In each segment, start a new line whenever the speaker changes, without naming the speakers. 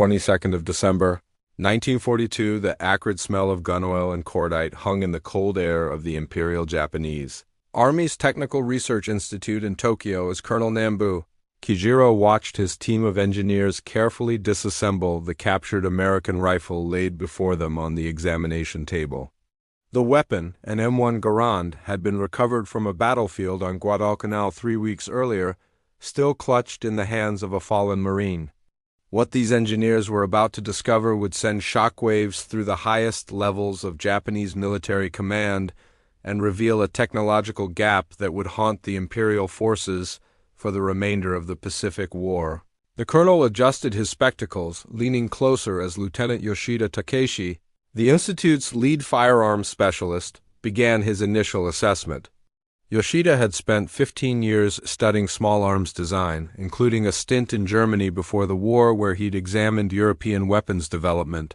22nd of December, 1942, the acrid smell of gun oil and cordite hung in the cold air of the Imperial Japanese Army's Technical Research Institute in Tokyo as Colonel Nambu Kijiro watched his team of engineers carefully disassemble the captured American rifle laid before them on the examination table. The weapon, an M1 Garand, had been recovered from a battlefield on Guadalcanal 3 weeks earlier, still clutched in the hands of a fallen Marine. What these engineers were about to discover would send shockwaves through the highest levels of Japanese military command and reveal a technological gap that would haunt the imperial forces for the remainder of the Pacific War. The colonel adjusted his spectacles, leaning closer as Lieutenant Yoshida Takeshi, the Institute's lead firearms specialist, began his initial assessment. Yoshida had spent 15 years studying small arms design, including a stint in Germany before the war where he'd examined European weapons development.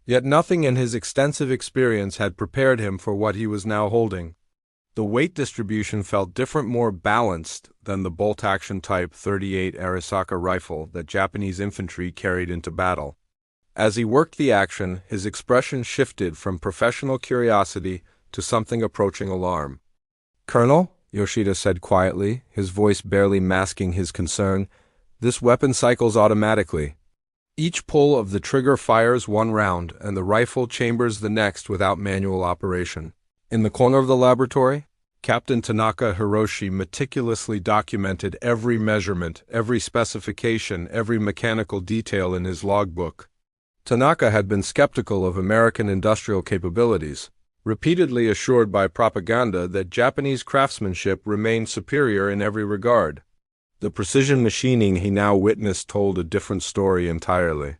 Yet nothing in his extensive experience had prepared him for what he was now holding. The weight distribution felt different, more balanced than the bolt-action Type 38 Arisaka rifle that Japanese infantry carried into battle. As he worked the action, his expression shifted from professional curiosity to something approaching alarm. "Colonel," Yoshida said quietly, his voice barely masking his concern, "this weapon cycles automatically. Each pull of the trigger fires one round, and the rifle chambers the next without manual operation." In the corner of the laboratory, Captain Tanaka Hiroshi meticulously documented every measurement, every specification, every mechanical detail in his logbook. Tanaka had been skeptical of American industrial capabilities, repeatedly assured by propaganda that Japanese craftsmanship remained superior in every regard. The precision machining he now witnessed told a different story entirely.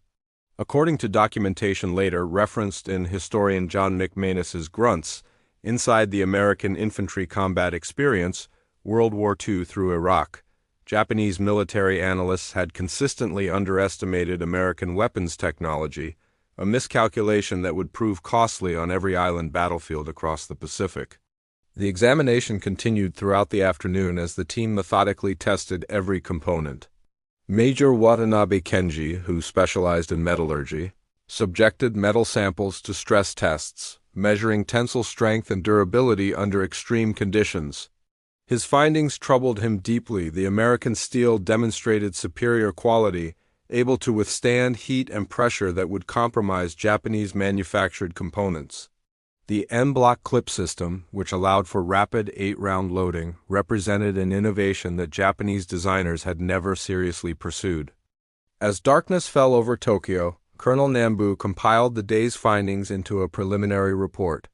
According to documentation later referenced in historian John McManus's Grunts, inside the American infantry combat experience, World War II through Iraq, Japanese military analysts had consistently underestimated American weapons technology, a miscalculation that would prove costly on every island battlefield across the Pacific. The examination continued throughout the afternoon as the team methodically tested every component. Major Watanabe Kenji, who specialized in metallurgy, subjected metal samples to stress tests, measuring tensile strength and durability under extreme conditions. His findings troubled him deeply. The American steel demonstrated superior quality, able to withstand heat and pressure that would compromise Japanese-manufactured components. The en-bloc clip system, which allowed for rapid 8-round loading, represented an innovation that Japanese designers had never seriously pursued. As darkness fell over Tokyo, Colonel Nambu compiled the day's findings into a preliminary report.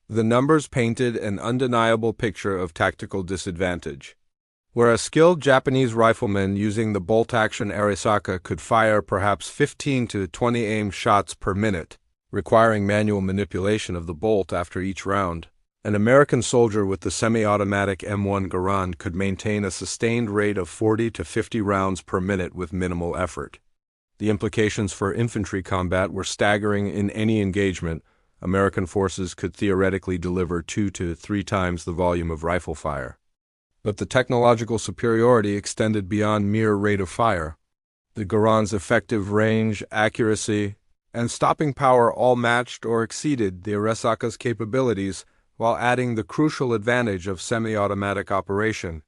The numbers painted an undeniable picture of tactical disadvantage. Where a skilled Japanese rifleman using the bolt-action Arisaka could fire perhaps 15 to 20 aim shots per minute, requiring manual manipulation of the bolt after each round, an American soldier with the semi-automatic M1 Garand could maintain a sustained rate of 40 to 50 rounds per minute with minimal effort. The implications for infantry combat were staggering. In any engagement, American forces could theoretically deliver 2 to 3 times the volume of rifle fire. But the technological superiority extended beyond mere rate of fire. The Garand's effective range, accuracy, and stopping power all matched or exceeded the Arisaka's capabilities while adding the crucial advantage of semi-automatic operation.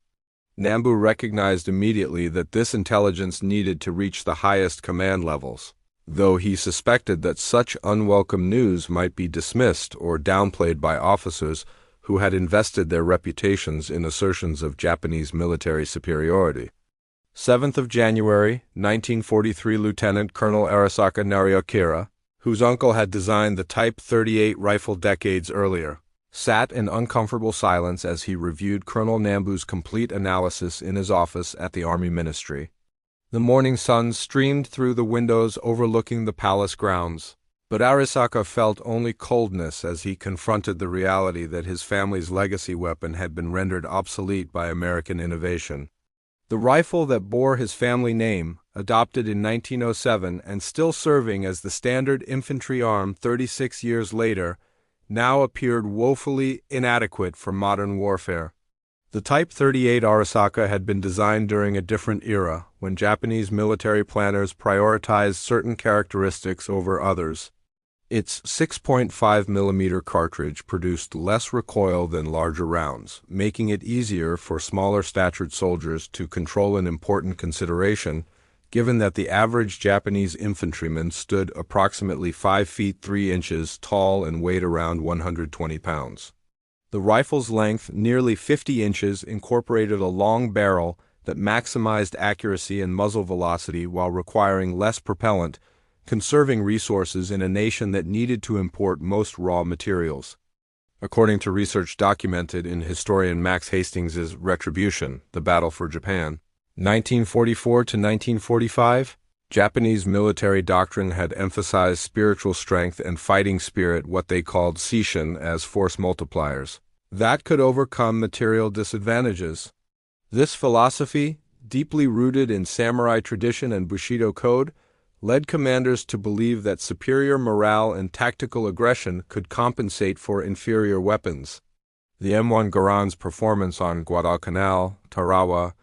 Nambu recognized immediately that this intelligence needed to reach the highest command levels, though he suspected that such unwelcome news might be dismissed or downplayed by officers who had invested their reputations in assertions of Japanese military superiority. 7th of January, 1943, Lieutenant Colonel Arisaka Nariokira, whose uncle had designed the Type 38 rifle decades earlier, sat in uncomfortable silence as he reviewed Colonel Nambu's complete analysis in his office at the Army Ministry. The morning sun streamed through the windows overlooking the palace grounds, but Arisaka felt only coldness as he confronted the reality that his family's legacy weapon had been rendered obsolete by American innovation. The rifle that bore his family name, adopted in 1907 and still serving as the standard infantry arm 36 years later, now appeared woefully inadequate for modern warfare. The Type 38 Arisaka had been designed during a different era, when Japanese military planners prioritized certain characteristics over others. Its 6.5mm cartridge produced less recoil than larger rounds, making it easier for smaller-statured soldiers to control an important consideration, given that the average Japanese infantryman stood approximately 5 feet 3 inches tall and weighed around 120 pounds. The rifle's length, nearly 50 inches, incorporated a long barrel that maximized accuracy and muzzle velocity while requiring less propellant, conserving resources in a nation that needed to import most raw materials. According to research documented in historian Max Hastings's Retribution, The Battle for Japan, 1944 to 1945, Japanese military doctrine had emphasized spiritual strength and fighting spirit, what they called seishin, as force multipliers, that could overcome material disadvantages. This philosophy, deeply rooted in samurai tradition and Bushido code, led commanders to believe that superior morale and tactical aggression could compensate for inferior weapons. The M1 Garand's performance on Guadalcanal, Tarawa,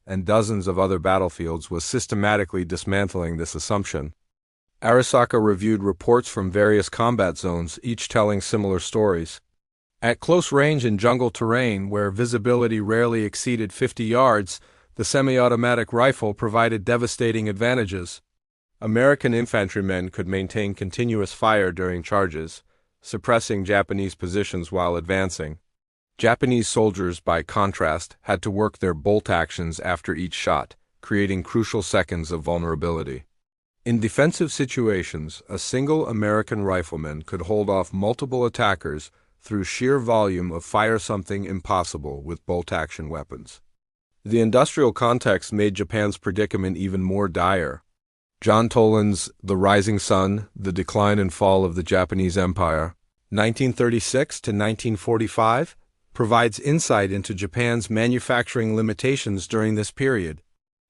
and dozens of other battlefields was systematically dismantling this assumption. Arisaka reviewed reports from various combat zones, each telling similar stories. At close range in jungle terrain, where visibility rarely exceeded 50 yards, the semi-automatic rifle provided devastating advantages. American infantrymen could maintain continuous fire during charges, suppressing Japanese positions while advancing. Japanese soldiers, by contrast, had to work their bolt actions after each shot, creating crucial seconds of vulnerability. In defensive situations, a single American rifleman could hold off multiple attackers through sheer volume of fire, something impossible with bolt-action weapons. The industrial context made Japan's predicament even more dire. John Toland's The Rising Sun, The Decline and Fall of the Japanese Empire, 1936 to 1945, provides insight into Japan's manufacturing limitations during this period.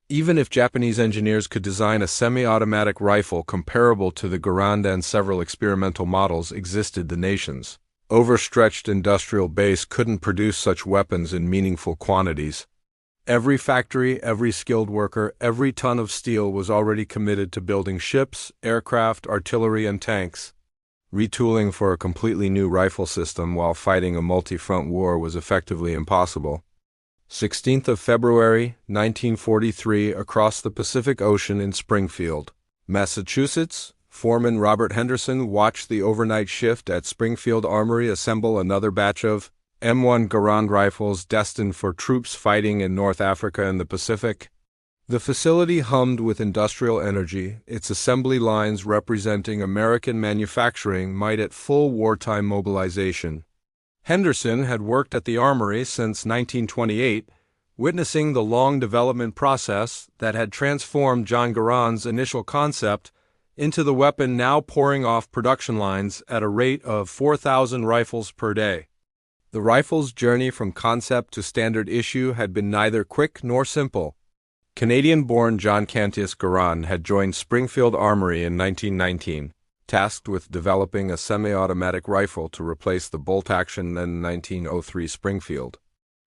Even if Japanese engineers could design a semi-automatic rifle comparable to the Garand and several experimental models existed, the nation's overstretched industrial base couldn't produce such weapons in meaningful quantities. Every factory, every skilled worker, every ton of steel was already committed to building ships, aircraft, artillery, and tanks. Retooling for a completely new rifle system while fighting a multi-front war was effectively impossible. 16th of February, 1943, across the Pacific Ocean in Springfield, Massachusetts, Foreman Robert Henderson watched the overnight shift at Springfield Armory assemble another batch of M1 Garand rifles destined for troops fighting in North Africa and the Pacific. The facility hummed with industrial energy, its assembly lines representing American manufacturing might at full wartime mobilization. Henderson had worked at the armory since 1928, witnessing the long development process that had transformed John Garand's initial concept into the weapon now pouring off production lines at a rate of 4,000 rifles per day. The rifle's journey from concept to standard issue had been neither quick nor simple. Canadian-born John Cantius Garand had joined Springfield Armory in 1919, tasked with developing a semi-automatic rifle to replace the bolt-action then 1903 Springfield.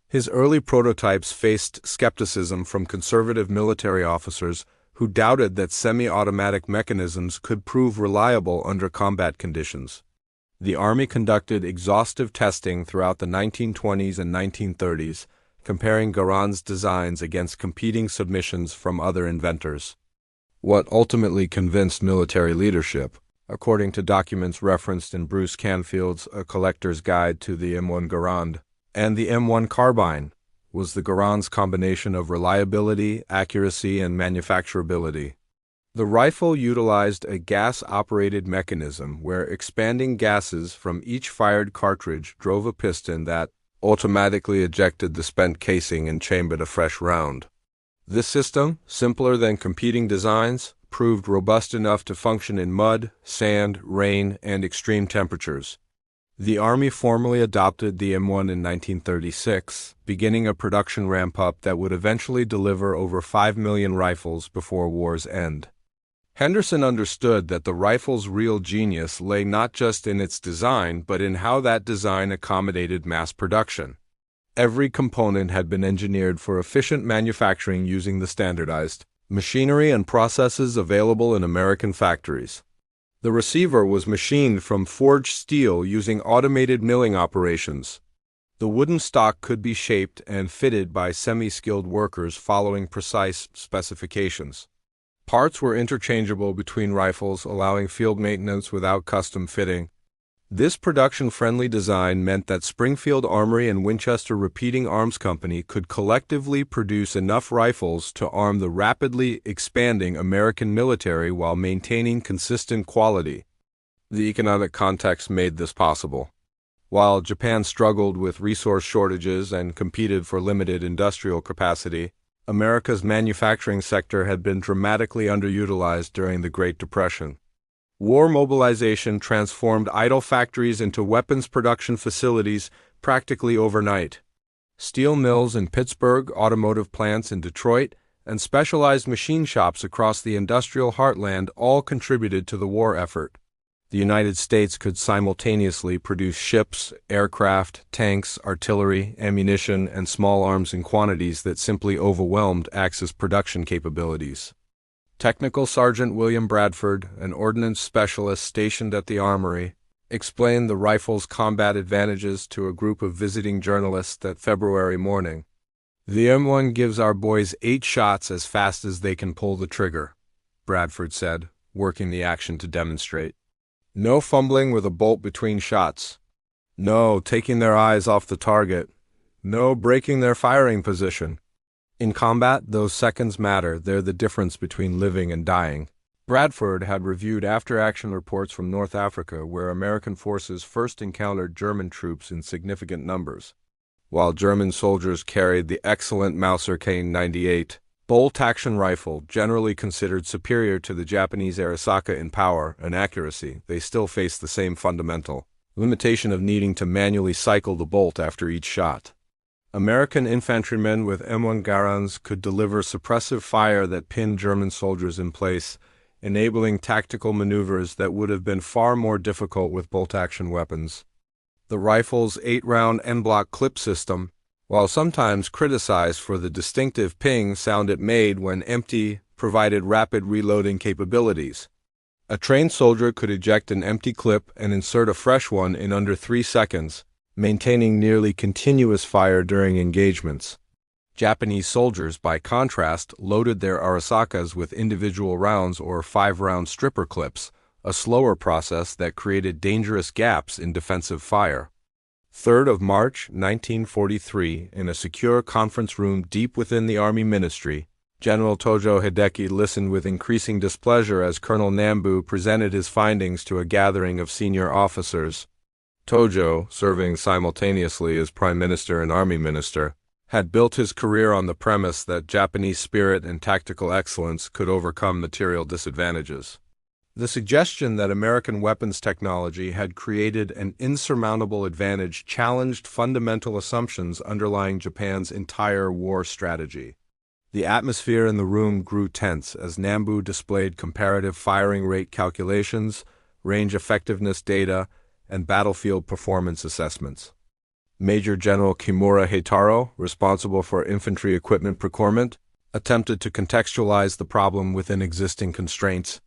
His early prototypes faced skepticism from conservative military officers who doubted that semi-automatic mechanisms could prove reliable under combat conditions. The Army conducted exhaustive testing throughout the 1920s and 1930s, comparing Garand's designs against competing submissions from other inventors. What ultimately convinced military leadership, according to documents referenced in Bruce Canfield's A Collector's Guide to the M1 Garand, and the M1 Carbine, was the Garand's combination of reliability, accuracy, and manufacturability. The rifle utilized a gas-operated mechanism where expanding gases from each fired cartridge drove a piston that automatically ejected the spent casing and chambered a fresh round. This system, simpler than competing designs, proved robust enough to function in mud, sand, rain, and extreme temperatures. The Army formally adopted the M1 in 1936, beginning a production ramp-up that would eventually deliver over 5 million rifles before war's end. Henderson understood that the rifle's real genius lay not just in its design, but in how that design accommodated mass production. Every component had been engineered for efficient manufacturing using the standardized machinery and processes available in American factories. The receiver was machined from forged steel using automated milling operations. The wooden stock could be shaped and fitted by semi-skilled workers following precise specifications. Parts were interchangeable between rifles, allowing field maintenance without custom fitting. This production-friendly design meant that Springfield Armory and Winchester Repeating Arms Company could collectively produce enough rifles to arm the rapidly expanding American military while maintaining consistent quality. The economic context made this possible. While Japan struggled with resource shortages and competed for limited industrial capacity, America's manufacturing sector had been dramatically underutilized during the Great Depression. War mobilization transformed idle factories into weapons production facilities practically overnight. Steel mills in Pittsburgh, automotive plants in Detroit, and specialized machine shops across the industrial heartland all contributed to the war effort. The United States could simultaneously produce ships, aircraft, tanks, artillery, ammunition, and small arms in quantities that simply overwhelmed Axis production capabilities. Technical Sergeant William Bradford, an ordnance specialist stationed at the armory, explained the rifle's combat advantages to a group of visiting journalists that February morning. "The M1 gives our boys 8 shots as fast as they can pull the trigger," Bradford said, working the action to demonstrate. "No fumbling with a bolt between shots. No taking their eyes off the target. No breaking their firing position. In combat, those seconds matter. They're the difference between living and dying." Bradford had reviewed after-action reports from North Africa, where American forces first encountered German troops in significant numbers. While German soldiers carried the excellent Mauser K98 bolt-action rifle, generally considered superior to the Japanese Arisaka in power and accuracy, they still faced the same fundamental limitation of needing to manually cycle the bolt after each shot. American infantrymen with M1 Garands could deliver suppressive fire that pinned German soldiers in place, enabling tactical maneuvers that would have been far more difficult with bolt-action weapons. The rifle's 8-round en-bloc clip system, while sometimes criticized for the distinctive ping sound it made when empty, provided rapid reloading capabilities. A trained soldier could eject an empty clip and insert a fresh one in under 3 seconds, maintaining nearly continuous fire during engagements. Japanese soldiers, by contrast, loaded their Arisakas with individual rounds or 5-round stripper clips, a slower process that created dangerous gaps in defensive fire. 3rd of March, 1943, in a secure conference room deep within the Army Ministry, General Tojo Hideki listened with increasing displeasure as Colonel Nambu presented his findings to a gathering of senior officers. Tojo, serving simultaneously as Prime Minister and Army Minister, had built his career on the premise that Japanese spirit and tactical excellence could overcome material disadvantages. The suggestion that American weapons technology had created an insurmountable advantage challenged fundamental assumptions underlying Japan's entire war strategy. The atmosphere in the room grew tense as Nambu displayed comparative firing rate calculations, range effectiveness data, and battlefield performance assessments. Major General Kimura Heitaro, responsible for infantry equipment procurement, attempted to contextualize the problem within existing constraints.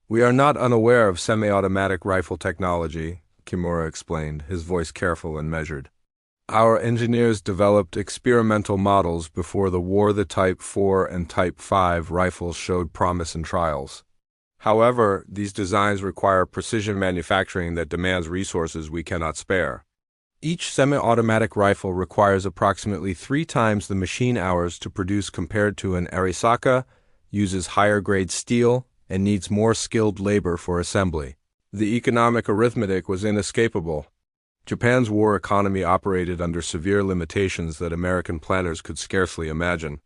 "We are not unaware of semi-automatic rifle technology," Kimura explained, his voice careful and measured. "Our engineers developed experimental models before the war. The Type 4 and Type 5 rifles showed promise in trials. However, these designs require precision manufacturing that demands resources we cannot spare. Each semi-automatic rifle requires approximately 3 times the machine hours to produce compared to an Arisaka, uses higher-grade steel, and needs more skilled labor for assembly." The economic arithmetic was inescapable. Japan's war economy operated under severe limitations that American planners could scarcely imagine.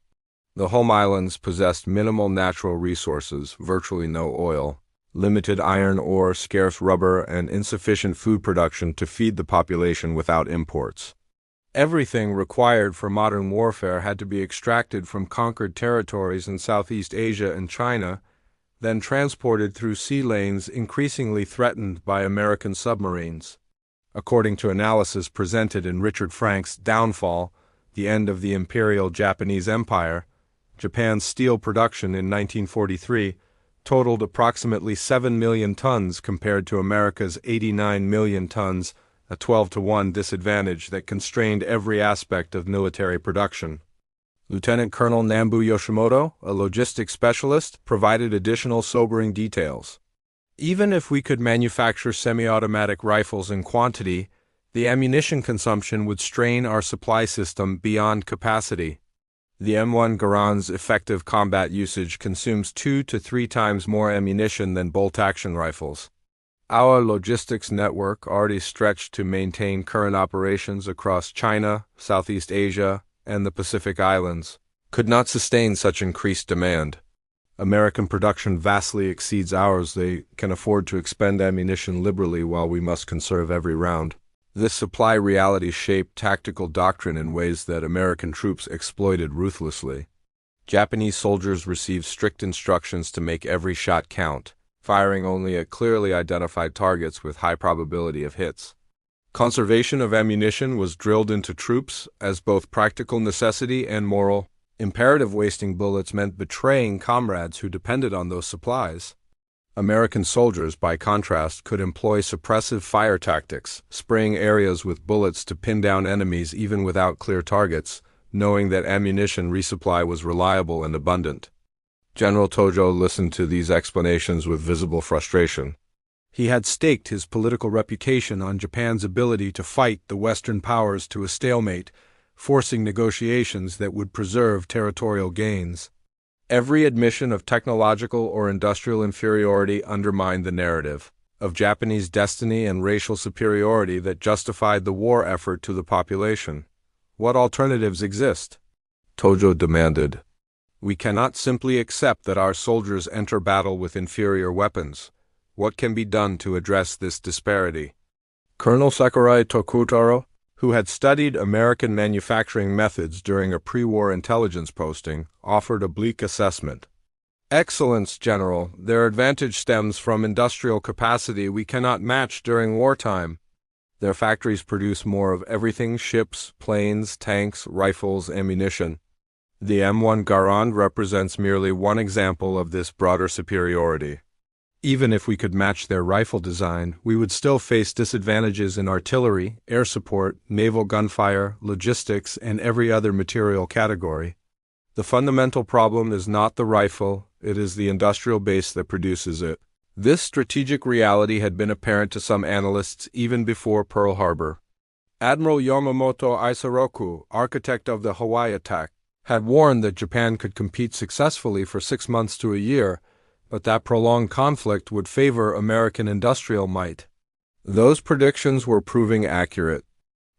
The home islands possessed minimal natural resources, virtually no oil, limited iron ore, scarce rubber, and insufficient food production to feed the population without imports. Everything required for modern warfare had to be extracted from conquered territories in Southeast Asia and China, then transported through sea lanes increasingly threatened by American submarines. According to analysis presented in Richard Frank's Downfall, the end of the Imperial Japanese Empire, Japan's steel production in 1943 totaled approximately 7 million tons compared to America's 89 million tons, a 12-to-1 disadvantage that constrained every aspect of military production. Lieutenant Colonel Nambu Yoshimoto, a logistics specialist, provided additional sobering details. Even if we could manufacture semi-automatic rifles in quantity, the ammunition consumption would strain our supply system beyond capacity. The M1 Garand's effective combat usage consumes 2 to 3 times more ammunition than bolt-action rifles. Our logistics network, already stretched to maintain current operations across China, Southeast Asia, and the Pacific Islands, could not sustain such increased demand. American production vastly exceeds ours. They can afford to expend ammunition liberally while we must conserve every round. This supply reality shaped tactical doctrine in ways that American troops exploited ruthlessly. Japanese soldiers received strict instructions to make every shot count, firing only at clearly identified targets with high probability of hits. Conservation of ammunition was drilled into troops as both practical necessity and moral imperative. Wasting bullets meant betraying comrades who depended on those supplies. American soldiers, by contrast, could employ suppressive fire tactics, spraying areas with bullets to pin down enemies even without clear targets, knowing that ammunition resupply was reliable and abundant. General Tojo listened to these explanations with visible frustration. He had staked his political reputation on Japan's ability to fight the Western powers to a stalemate, forcing negotiations that would preserve territorial gains. Every admission of technological or industrial inferiority undermined the narrative of Japanese destiny and racial superiority that justified the war effort to the population. What alternatives exist? Tojo demanded. We cannot simply accept that our soldiers enter battle with inferior weapons. What can be done to address this disparity? Colonel Sakurai Tokutaro, who had studied American manufacturing methods during a pre-war intelligence posting, offered a bleak assessment. Excellence, General. Their advantage stems from industrial capacity we cannot match during wartime. Their factories produce more of everything: ships, planes, tanks, rifles, ammunition. The M1 Garand represents merely one example of this broader superiority. Even if we could match their rifle design, we would still face disadvantages in artillery, air support, naval gunfire, logistics, and every other material category. The fundamental problem is not the rifle, it is the industrial base that produces it. This strategic reality had been apparent to some analysts even before Pearl Harbor. Admiral Yamamoto Isoroku, architect of the Hawaii attack, had warned that Japan could compete successfully for 6 months to a year, but that prolonged conflict would favor American industrial might. Those predictions were proving accurate.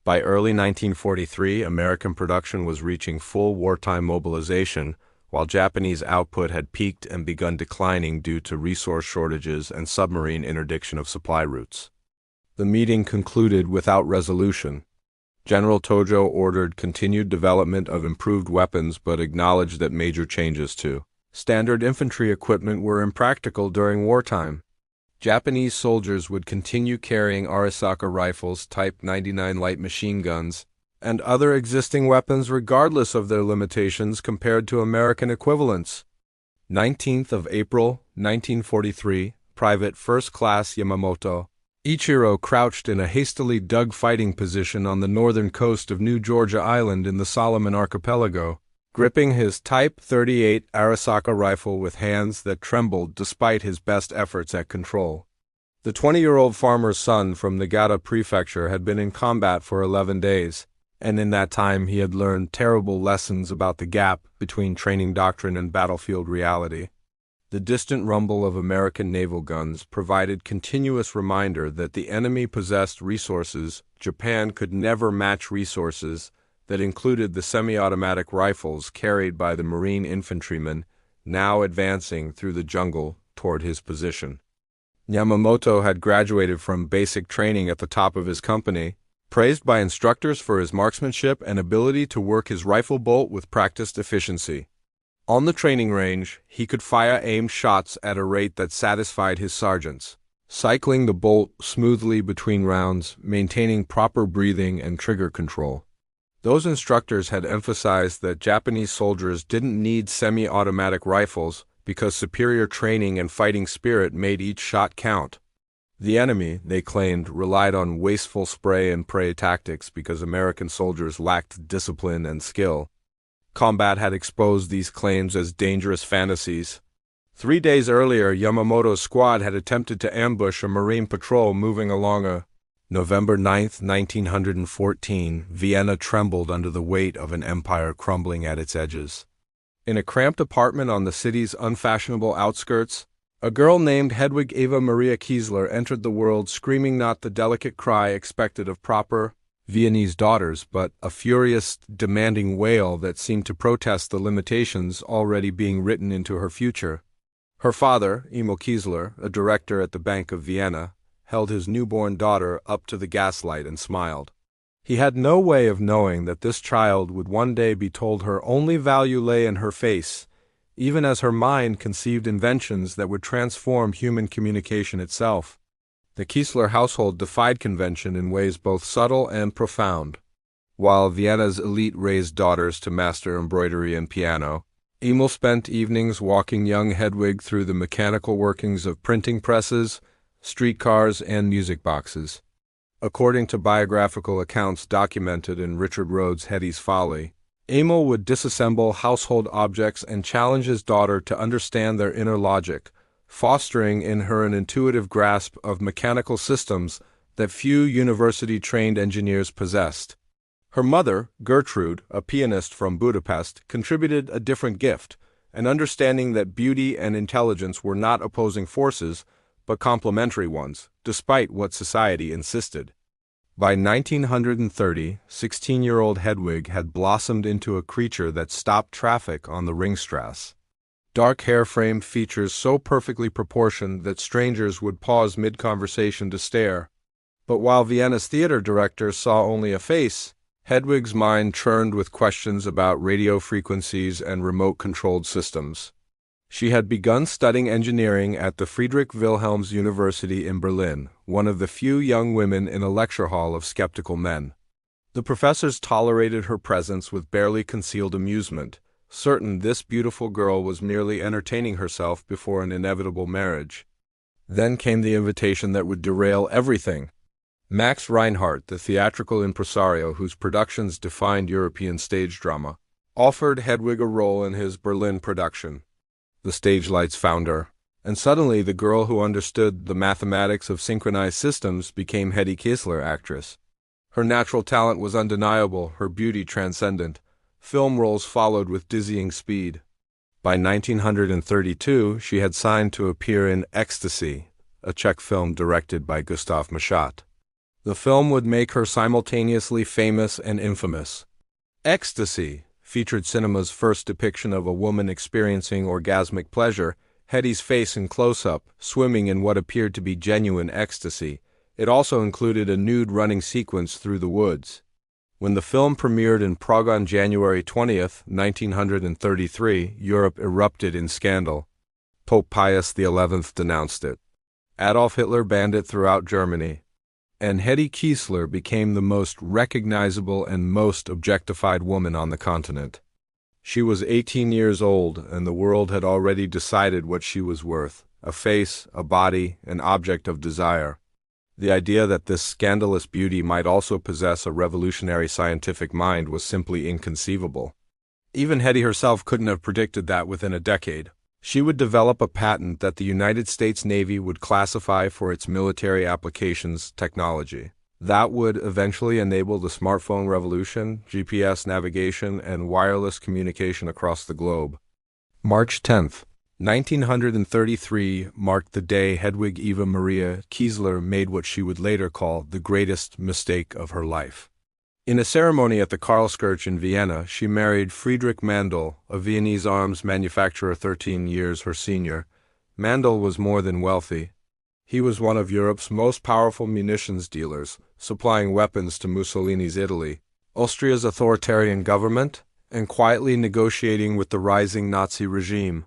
By early 1943, American production was reaching full wartime mobilization, while Japanese output had peaked and begun declining due to resource shortages and submarine interdiction of supply routes. The meeting concluded without resolution. General Tojo ordered continued development of improved weapons but acknowledged that major changes to standard infantry equipment were impractical during wartime. Japanese soldiers would continue carrying Arisaka rifles, Type 99 light machine guns, and other existing weapons regardless of their limitations compared to American equivalents. 19th of April, 1943, Private First Class Yamamoto Ichiro crouched in a hastily dug fighting position on the northern coast of New Georgia Island in the Solomon Archipelago, gripping his Type 38 Arisaka rifle with hands that trembled despite his best efforts at control. The 20-year-old farmer's son from Niigata Prefecture had been in combat for 11 days, and in that time he had learned terrible lessons about the gap between training doctrine and battlefield reality. The distant rumble of American naval guns provided continuous reminder that the enemy possessed resources Japan could never match, resources that included the semi-automatic rifles carried by the Marine infantrymen now advancing through the jungle toward his position. Yamamoto had graduated from basic training at the top of his company, praised by instructors for his marksmanship and ability to work his rifle bolt with practiced efficiency. On the training range, he could fire aimed shots at a rate that satisfied his sergeants, cycling the bolt smoothly between rounds, maintaining proper breathing and trigger control. Those instructors had emphasized that Japanese soldiers didn't need semi-automatic rifles because superior training and fighting spirit made each shot count. The enemy, they claimed, relied on wasteful spray and pray tactics because American soldiers lacked discipline and skill. Combat had exposed these claims as dangerous fantasies. 3 days earlier, Yamamoto's squad had attempted to ambush a Marine patrol moving along a November 9, 1914, Vienna trembled under the weight of an empire crumbling at its edges. In a cramped apartment on the city's unfashionable outskirts, a girl named Hedwig Eva Maria Kiesler entered the world screaming not the delicate cry expected of proper Viennese daughters, but a furious, demanding wail that seemed to protest the limitations already being written into her future. Her father, Emil Kiesler, a director at the Bank of Vienna, held his newborn daughter up to the gaslight and smiled. He had no way of knowing that this child would one day be told her only value lay in her face, even as her mind conceived inventions that would transform human communication itself. The Kiesler household defied convention in ways both subtle and profound. While Vienna's elite raised daughters to master embroidery and piano, Emil spent evenings walking young Hedwig through the mechanical workings of printing presses, streetcars, and music boxes. According to biographical accounts documented in Richard Rhodes' Hetty's Folly, Emil would disassemble household objects and challenge his daughter to understand their inner logic, fostering in her an intuitive grasp of mechanical systems that few university-trained engineers possessed. Her mother, Gertrude, a pianist from Budapest, contributed a different gift, an understanding that beauty and intelligence were not opposing forces, but complementary ones, despite what society insisted. By 1930, 16-year-old Hedwig had blossomed into a creature that stopped traffic on the Ringstrasse. Dark hair framed features so perfectly proportioned that strangers would pause mid-conversation to stare. But while Vienna's theater directors saw only a face, Hedwig's mind churned with questions about radio frequencies and remote-controlled systems. She had begun studying engineering at the Friedrich Wilhelms University in Berlin, one of the few young women in a lecture hall of skeptical men. The professors tolerated her presence with barely concealed amusement, certain this beautiful girl was merely entertaining herself before an inevitable marriage. Then came the invitation that would derail everything. Max Reinhardt, the theatrical impresario whose productions defined European stage drama, offered Hedwig a role in his Berlin production. The stage lights found her, and suddenly the girl who understood the mathematics of synchronized systems became Hetty Kiesler, actress. Her natural talent was undeniable, her beauty transcendent. Film roles followed with dizzying speed. By 1932, she had signed to appear in Ecstasy, a Czech film directed by Gustav Machat. The film would make her simultaneously famous and infamous. Ecstasy featured cinema's first depiction of a woman experiencing orgasmic pleasure, Hetty's face in close-up, swimming in what appeared to be genuine ecstasy. It also included a nude running sequence through the woods. When the film premiered in Prague on January 20, 1933, Europe erupted in scandal. Pope Pius XI denounced it. Adolf Hitler banned it throughout Germany. And Hetty Kiesler became the most recognizable and most objectified woman on the continent. She was 18 years old, and the world had already decided what she was worth: a face, a body, an object of desire. The idea that this scandalous beauty might also possess a revolutionary scientific mind was simply inconceivable. Even Hetty herself couldn't have predicted that within a decade. She would develop a patent that the United States Navy would classify for its military applications technology. That would eventually enable the smartphone revolution, GPS navigation, and wireless communication across the globe. March 10, 1933 marked the day Hedwig Eva Maria Kiesler made what she would later call the greatest mistake of her life. In a ceremony at the Karlskirche in Vienna, she married Friedrich Mandl, a Viennese arms manufacturer 13 years her senior. Mandl was more than wealthy. He was one of Europe's most powerful munitions dealers, supplying weapons to Mussolini's Italy, Austria's authoritarian government, and quietly negotiating with the rising Nazi regime.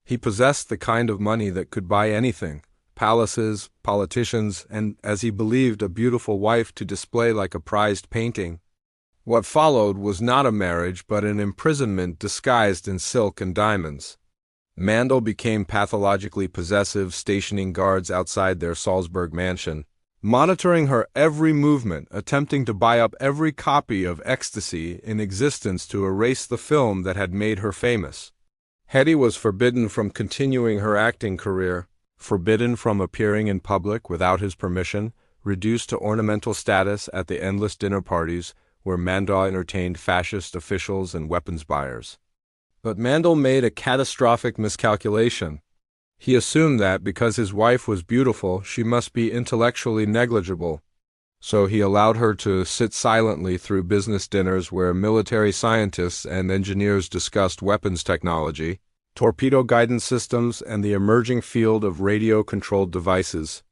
He possessed the kind of money that could buy anything: palaces, politicians, and, as he believed, a beautiful wife to display like a prized painting. What followed was not a marriage but an imprisonment disguised in silk and diamonds. Mandel became pathologically possessive, stationing guards outside their Salzburg mansion, monitoring her every movement, attempting to buy up every copy of ecstasy in existence to erase the film that had made her famous. Hetty was forbidden from continuing her acting career, forbidden from appearing in public without his permission, reduced to ornamental status at the endless dinner parties where Mandel entertained fascist officials and weapons buyers. But Mandel made a catastrophic miscalculation. He assumed that because his wife was beautiful, she must be intellectually negligible. So he allowed her to sit silently through business dinners where military scientists and engineers discussed weapons technology, torpedo guidance systems, and the emerging field of radio-controlled devices.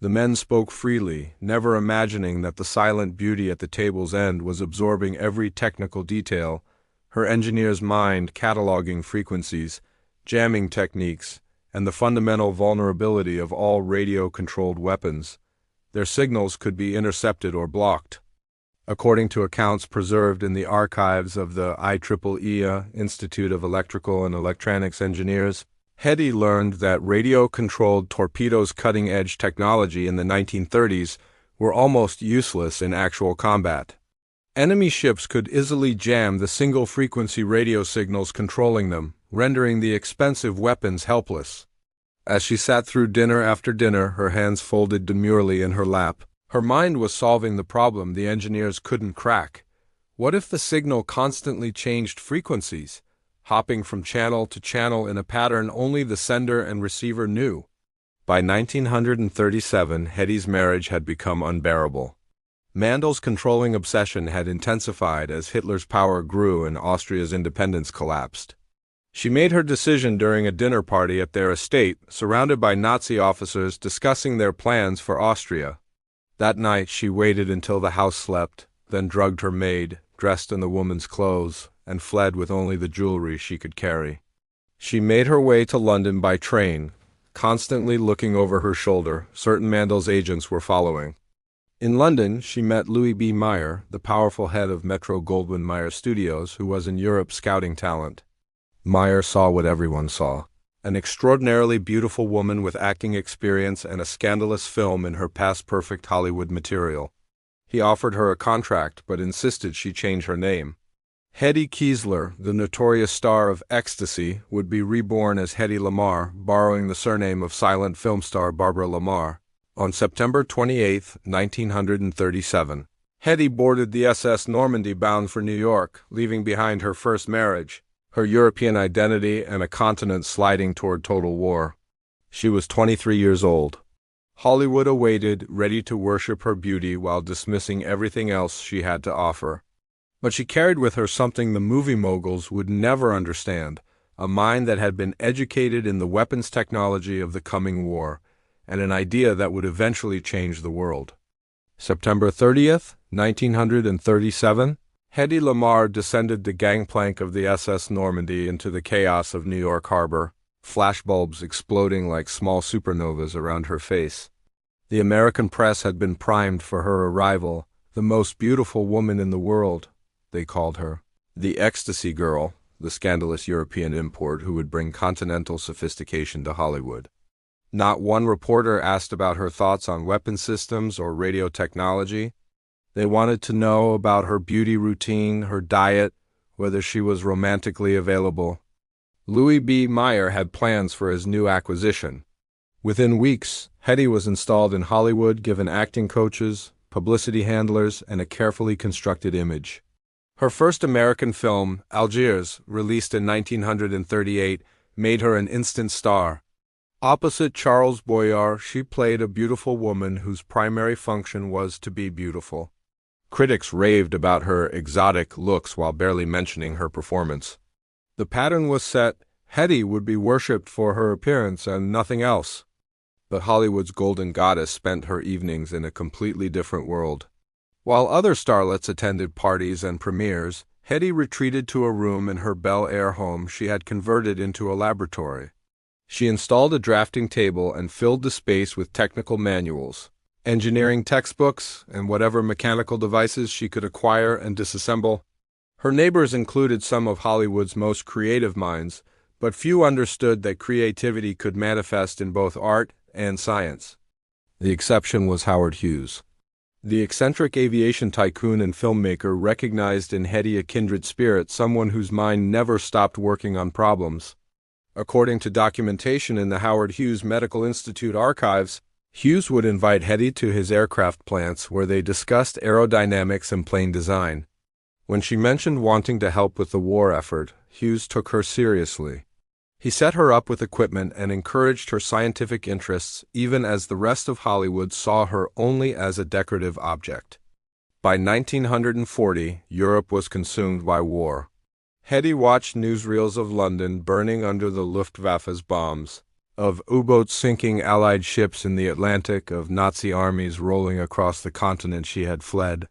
The men spoke freely, never imagining that the silent beauty at the table's end was absorbing every technical detail, her engineer's mind cataloging frequencies, jamming techniques, and the fundamental vulnerability of all radio-controlled weapons. Their signals could be intercepted or blocked. According to accounts preserved in the archives of the IEEE Institute of Electrical and Electronics Engineers, Hetty learned that radio-controlled torpedoes' cutting-edge technology in the 1930s were almost useless in actual combat. Enemy ships could easily jam the single-frequency radio signals controlling them, rendering the expensive weapons helpless. As she sat through dinner after dinner, her hands folded demurely in her lap, her mind was solving the problem the engineers couldn't crack. What if the signal constantly changed frequencies, hopping from channel to channel in a pattern only the sender and receiver knew? By 1937, Hetty's marriage had become unbearable. Mandel's controlling obsession had intensified as Hitler's power grew and Austria's independence collapsed. She made her decision during a dinner party at their estate, surrounded by Nazi officers discussing their plans for Austria. That night she waited until the house slept, then drugged her maid, dressed in the woman's clothes, and fled with only the jewelry she could carry. She made her way to London by train, constantly looking over her shoulder, certain Mandel's agents were following. In London, she met Louis B. Mayer, the powerful head of Metro-Goldwyn-Mayer Studios, who was in Europe scouting talent. Mayer saw what everyone saw. An extraordinarily beautiful woman with acting experience and a scandalous film in her past-perfect Hollywood material. He offered her a contract, but insisted she change her name. Hetty Kiesler, the notorious star of Ecstasy, would be reborn as Hetty Lamar, borrowing the surname of silent film star Barbara Lamar. On September 28, 1937, Hetty boarded the SS Normandy bound for New York, leaving behind her first marriage, her European identity, and a continent sliding toward total war. She was 23 years old. Hollywood awaited, ready to worship her beauty while dismissing everything else she had to offer. But she carried with her something the movie moguls would never understand, a mind that had been educated in the weapons technology of the coming war, and an idea that would eventually change the world. September 30th, 1937, Hetty Lamar descended the gangplank of the SS Normandy into the chaos of New York Harbor, flashbulbs exploding like small supernovas around her face. The American press had been primed for her arrival, the most beautiful woman in the world, they called her. The Ecstasy Girl, the scandalous European import who would bring continental sophistication to Hollywood. Not one reporter asked about her thoughts on weapon systems or radio technology. They wanted to know about her beauty routine, her diet, whether she was romantically available. Louis B. Mayer had plans for his new acquisition. Within weeks, Hetty was installed in Hollywood, given acting coaches, publicity handlers, and a carefully constructed image. Her first American film, Algiers, released in 1938, made her an instant star. Opposite Charles Boyer, she played a beautiful woman whose primary function was to be beautiful. Critics raved about her exotic looks while barely mentioning her performance. The pattern was set. Hetty would be worshipped for her appearance and nothing else. But Hollywood's golden goddess spent her evenings in a completely different world. While other starlets attended parties and premieres, Hetty retreated to a room in her Bel Air home she had converted into a laboratory. She installed a drafting table and filled the space with technical manuals. engineering textbooks, and whatever mechanical devices she could acquire and disassemble. Her neighbors included some of Hollywood's most creative minds, but few understood that creativity could manifest in both art and science. The exception was Howard Hughes. The eccentric aviation tycoon and filmmaker recognized in Hetty a kindred spirit, someone whose mind never stopped working on problems. According to documentation in the Howard Hughes Medical Institute archives, Hughes would invite Hetty to his aircraft plants where they discussed aerodynamics and plane design. When she mentioned wanting to help with the war effort, Hughes took her seriously. He set her up with equipment and encouraged her scientific interests, even as the rest of Hollywood saw her only as a decorative object. By 1940, Europe was consumed by war. Hetty watched newsreels of London burning under the Luftwaffe's bombs, of U-boats sinking Allied ships in the Atlantic, of Nazi armies rolling across the continent she had fled.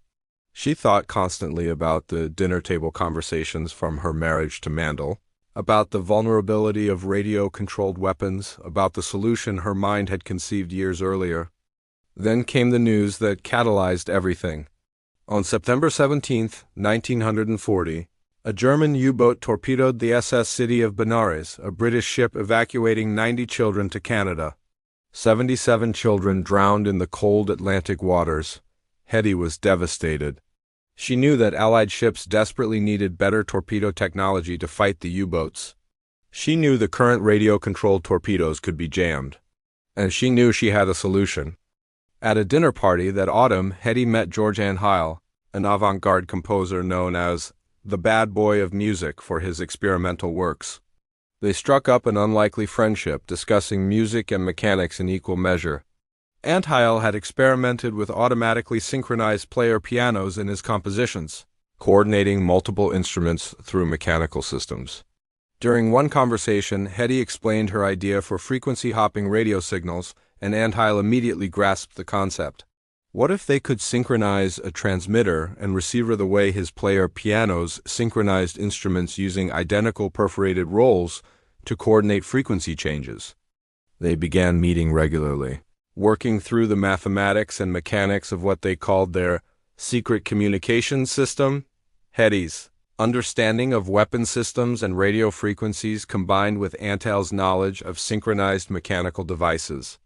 She thought constantly about the dinner-table conversations from her marriage to Mandel, about the vulnerability of radio-controlled weapons, about the solution her mind had conceived years earlier. Then came the news that catalyzed everything. On September 17, 1940, a German U-boat torpedoed the SS City of Benares, a British ship evacuating 90 children to Canada. 77 children drowned in the cold Atlantic waters. Hetty was devastated. She knew that Allied ships desperately needed better torpedo technology to fight the U-boats. She knew the current radio-controlled torpedoes could be jammed. And she knew she had a solution. At a dinner party that autumn, Hetty met George Heil, an avant-garde composer known as the bad boy of music for his experimental works. They struck up an unlikely friendship, discussing music and mechanics in equal measure. Heil had experimented with automatically synchronized player pianos in his compositions, coordinating multiple instruments through mechanical systems. During one conversation, Hetty explained her idea for frequency-hopping radio signals, and Heil immediately grasped the concept. What if they could synchronize a transmitter and receiver the way his player pianos synchronized instruments using identical perforated rolls to coordinate frequency changes? They began meeting regularly, working through the mathematics and mechanics of what they called their secret communication system. Hetty's understanding of weapon systems and radio frequencies combined with Heil's knowledge of synchronized mechanical devices.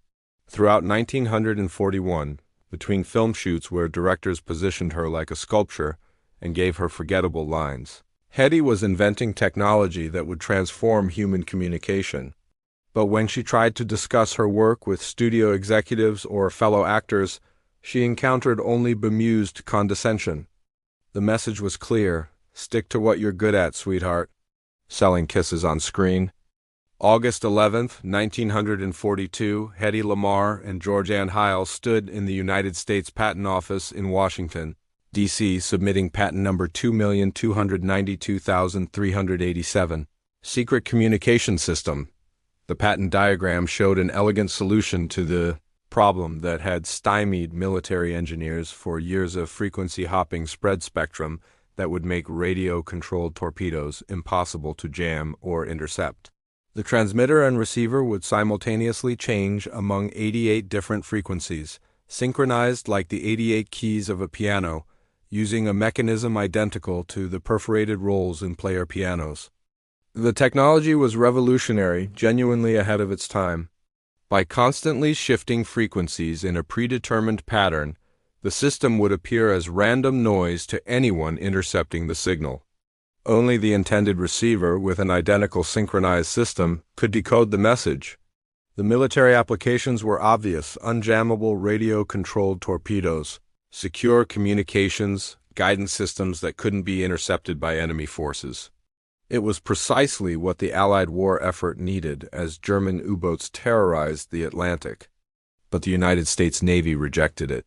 Throughout 1941, between film shoots where directors positioned her like a sculpture and gave her forgettable lines, Hetty was inventing technology that would transform human communication. But when she tried to discuss her work with studio executives or fellow actors, she encountered only bemused condescension. The message was clear: stick to what you're good at, sweetheart. Selling kisses on screen. August 11, 1942, Hetty Lamar and George Heil stood in the United States Patent Office in Washington, D.C., submitting patent number 2,292,387, Secret Communication System. The patent diagram showed an elegant solution to the problem that had stymied military engineers for years of frequency-hopping spread spectrum that would make radio-controlled torpedoes impossible to jam or intercept. The transmitter and receiver would simultaneously change among 88 different frequencies, synchronized like the 88 keys of a piano, using a mechanism identical to the perforated rolls in player pianos. The technology was revolutionary, genuinely ahead of its time. By constantly shifting frequencies in a predetermined pattern, the system would appear as random noise to anyone intercepting the signal. Only the intended receiver, with an identical synchronized system, could decode the message. The military applications were obvious: unjammable radio-controlled torpedoes, secure communications, guidance systems that couldn't be intercepted by enemy forces. It was precisely what the Allied war effort needed as German U-boats terrorized the Atlantic. But the United States Navy rejected it.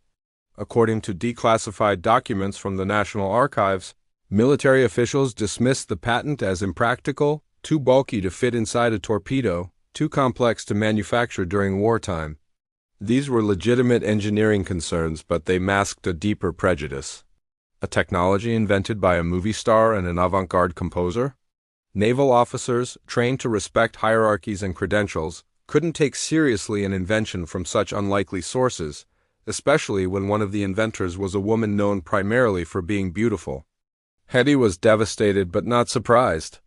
According to declassified documents from the National Archives, military officials dismissed the patent as impractical, too bulky to fit inside a torpedo, too complex to manufacture during wartime. These were legitimate engineering concerns, but they masked a deeper prejudice. A technology invented by a movie star and an avant-garde composer? Naval officers, trained to respect hierarchies and credentials, couldn't take seriously an invention from such unlikely sources, especially when one of the inventors was a woman known primarily for being beautiful. Hetty was devastated but not surprised.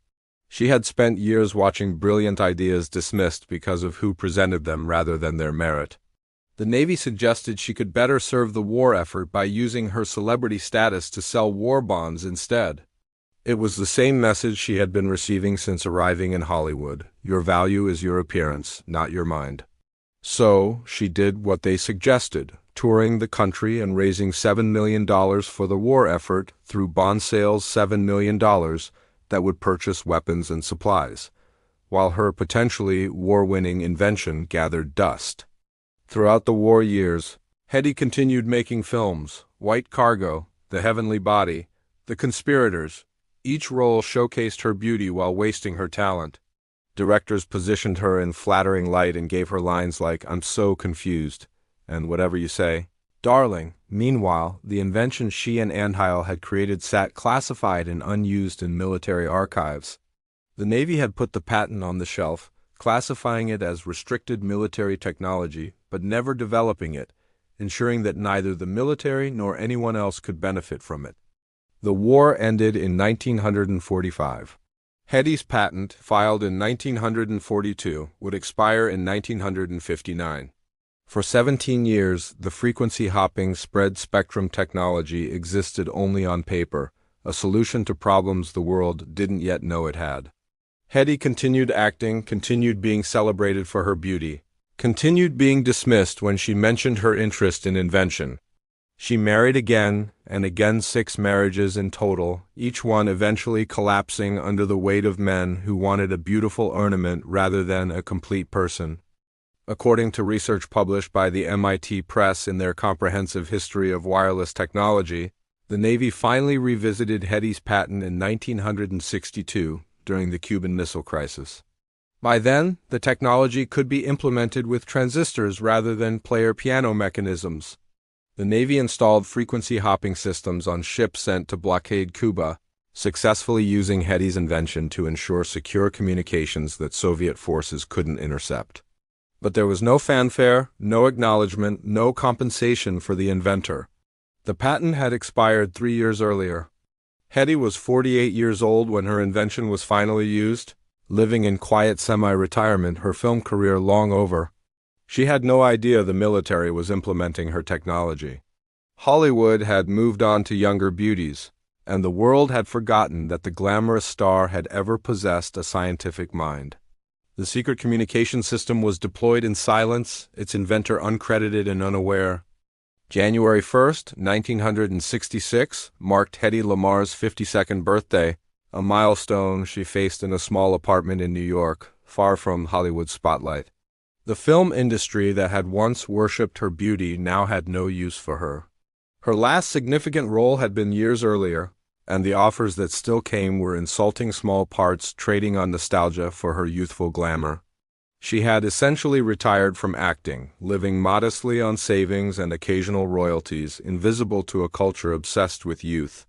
She had spent years watching brilliant ideas dismissed because of who presented them rather than their merit. The Navy suggested she could better serve the war effort by using her celebrity status to sell war bonds instead. It was the same message she had been receiving since arriving in Hollywood: your value is your appearance, not your mind. So, she did what they suggested, touring the country and raising $7 million for the war effort through bond sales, $7 million that would purchase weapons and supplies, while her potentially war-winning invention gathered dust. Throughout the war years, Hetty continued making films: White Cargo, The Heavenly Body, The Conspirators. Each role showcased her beauty while wasting her talent. Directors positioned her in flattering light and gave her lines like, "I'm so confused," and "whatever you say, darling." Meanwhile, the invention she and Antheil had created sat classified and unused in military archives. The Navy had put the patent on the shelf, classifying it as restricted military technology, but never developing it, ensuring that neither the military nor anyone else could benefit from it. The war ended in 1945. Hetty's patent, filed in 1942, would expire in 1959. For 17 years, the frequency-hopping spread-spectrum technology existed only on paper, a solution to problems the world didn't yet know it had. Hetty continued acting, continued being celebrated for her beauty, continued being dismissed when she mentioned her interest in invention. She married again, and again 6 marriages in total, each one eventually collapsing under the weight of men who wanted a beautiful ornament rather than a complete person. According to research published by the MIT Press in their comprehensive history of wireless technology, the Navy finally revisited Hetty's patent in 1962 during the Cuban Missile Crisis. By then, the technology could be implemented with transistors rather than player-piano mechanisms. The Navy installed frequency-hopping systems on ships sent to blockade Cuba, successfully using Hetty's invention to ensure secure communications that Soviet forces couldn't intercept. But there was no fanfare, no acknowledgement, no compensation for the inventor. The patent had expired 3 years earlier. Hetty was 48 years old when her invention was finally used, living in quiet semi-retirement, her film career long over. She had no idea the military was implementing her technology. Hollywood had moved on to younger beauties, and the world had forgotten that the glamorous star had ever possessed a scientific mind. The secret communication system was deployed in silence, its inventor uncredited and unaware. January 1st, 1966, marked Hedy Lamarr's 52nd birthday, a milestone she faced in a small apartment in New York, far from Hollywood's spotlight. The film industry that had once worshipped her beauty now had no use for her. Her last significant role had been years earlier, and the offers that still came were insulting small parts trading on nostalgia for her youthful glamour. She had essentially retired from acting, living modestly on savings and occasional royalties, invisible to a culture obsessed with youth.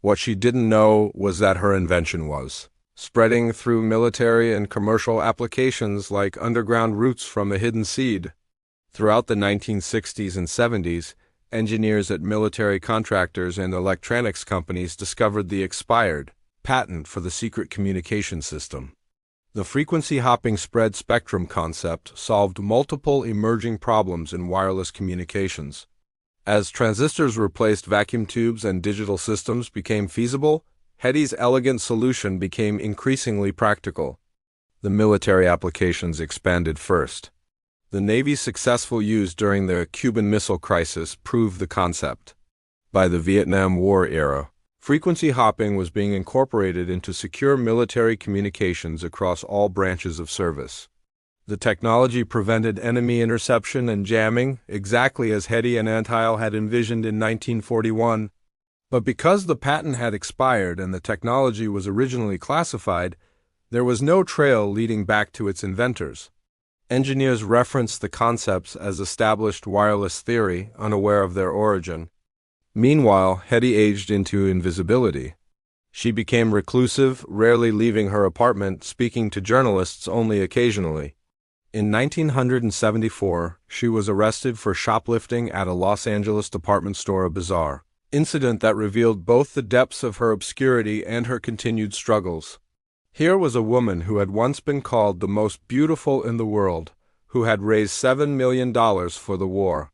What she didn't know was that her invention was spreading through military and commercial applications like underground roots from a hidden seed. Throughout the 1960s and 70s, engineers at military contractors and electronics companies discovered the expired patent for the secret communication system. The frequency-hopping spread spectrum concept solved multiple emerging problems in wireless communications. As transistors replaced vacuum tubes and digital systems became feasible, Hetty's elegant solution became increasingly practical. The military applications expanded first. The Navy's successful use during the Cuban Missile Crisis proved the concept. By the Vietnam War era, frequency hopping was being incorporated into secure military communications across all branches of service. The technology prevented enemy interception and jamming, exactly as Hetty and Antheil had envisioned in 1941. But because the patent had expired and the technology was originally classified, there was no trail leading back to its inventors. Engineers referenced the concepts as established wireless theory, unaware of their origin. Meanwhile, Hetty aged into invisibility. She became reclusive, rarely leaving her apartment, speaking to journalists only occasionally. In 1974, she was arrested for shoplifting at a Los Angeles department store bazaar, incident that revealed both the depths of her obscurity and her continued struggles. Here was a woman who had once been called the most beautiful in the world, who had raised $7 million for the war,